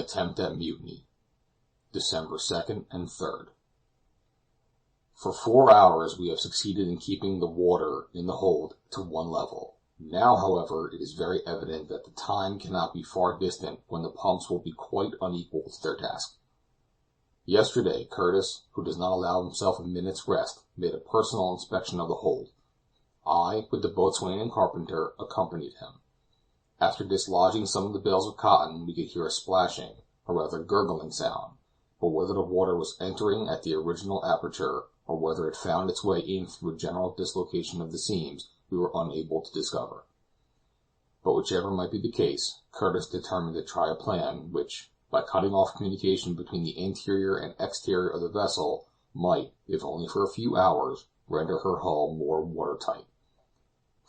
attempt at mutiny. December 2nd and 3rd. For 4 hours we have succeeded in keeping the water in the hold to one level. Now, however, it is very evident that the time cannot be far distant when the pumps will be quite unequal to their task. Yesterday, Curtis, who does not allow himself a minute's rest, made a personal inspection of the hold. I, with the boatswain and carpenter, accompanied him. After dislodging some of the bales of cotton, we could hear a splashing, or rather gurgling sound, but whether the water was entering at the original aperture, or whether it found its way in through a general dislocation of the seams, we were unable to discover. But whichever might be the case, Curtis determined to try a plan which, by cutting off communication between the interior and exterior of the vessel, might, if only for a few hours, render her hull more watertight.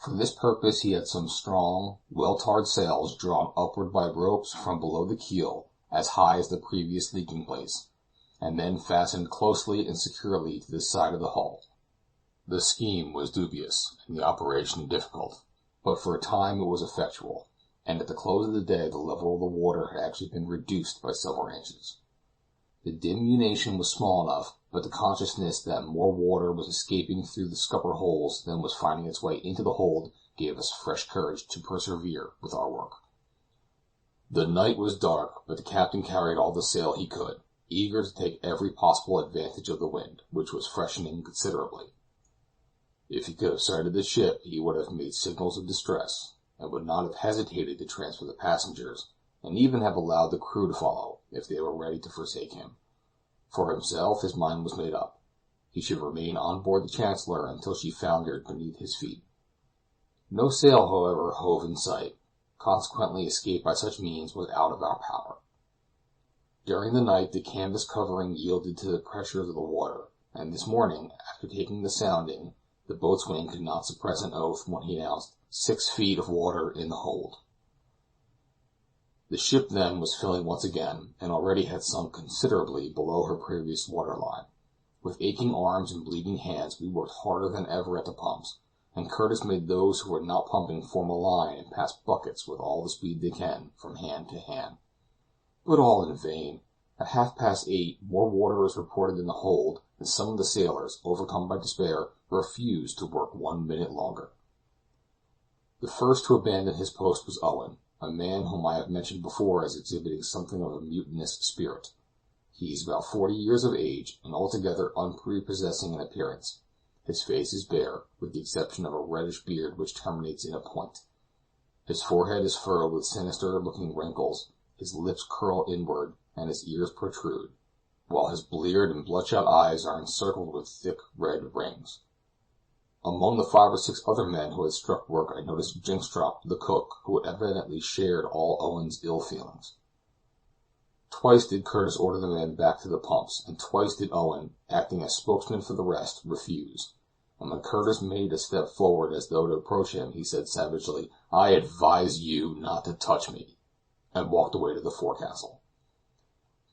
For this purpose he had some strong, well-tarred sails drawn upward by ropes from below the keel as high as the previous leaking place, and then fastened closely and securely to the side of the hull. The scheme was dubious, and the operation difficult, but for a time it was effectual, and at the close of the day the level of the water had actually been reduced by several inches. The diminution was small enough, but the consciousness that more water was escaping through the scupper holes than was finding its way into the hold gave us fresh courage to persevere with our work. The night was dark, but the captain carried all the sail he could, eager to take every possible advantage of the wind, which was freshening considerably. If he could have sighted the ship, he would have made signals of distress, and would not have hesitated to transfer the passengers, and even have allowed the crew to follow, if they were ready to forsake him. For himself, his mind was made up. He should remain on board the Chancellor until she foundered beneath his feet. No sail, however, hove in sight. Consequently, escape by such means was out of our power. During the night the canvas covering yielded to the pressures of the water, and this morning, after taking the sounding, the boatswain could not suppress an oath when he announced 6 feet of water in the hold. The ship then was filling once again, and already had sunk considerably below her previous waterline. With aching arms and bleeding hands we worked harder than ever at the pumps, and Curtis made those who were not pumping form a line and pass buckets with all the speed they can from hand to hand. But all in vain. At 8:30 more water was reported in the hold, and some of the sailors, overcome by despair, refused to work 1 minute longer. The first to abandon his post was Owen, a man whom I have mentioned before as exhibiting something of a mutinous spirit. He is about 40 years of age, and altogether unprepossessing in appearance. His face is bare, with the exception of a reddish beard which terminates in a point. His forehead is furrowed with sinister-looking wrinkles, his lips curl inward, and his ears protrude, while his bleared and bloodshot eyes are encircled with thick red rings. Among the 5 or 6 other men who had struck work I noticed Jynxtrop, the cook, who evidently shared all Owen's ill feelings. Twice did Curtis order the men back to the pumps, and twice did Owen, acting as spokesman for the rest, refuse, and when Curtis made a step forward as though to approach him, he said savagely, "I advise you not to touch me," and walked away to the forecastle.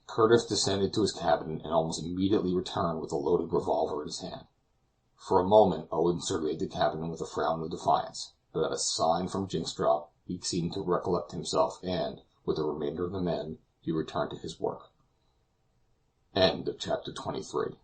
Curtis descended to his cabin, and almost immediately returned with a loaded revolver in his hand. For a moment Owen surveyed the cabin with a frown of defiance, but at a sign from Jynxtrop he seemed to recollect himself, and, with the remainder of the men, he returned to his work. Chapter 23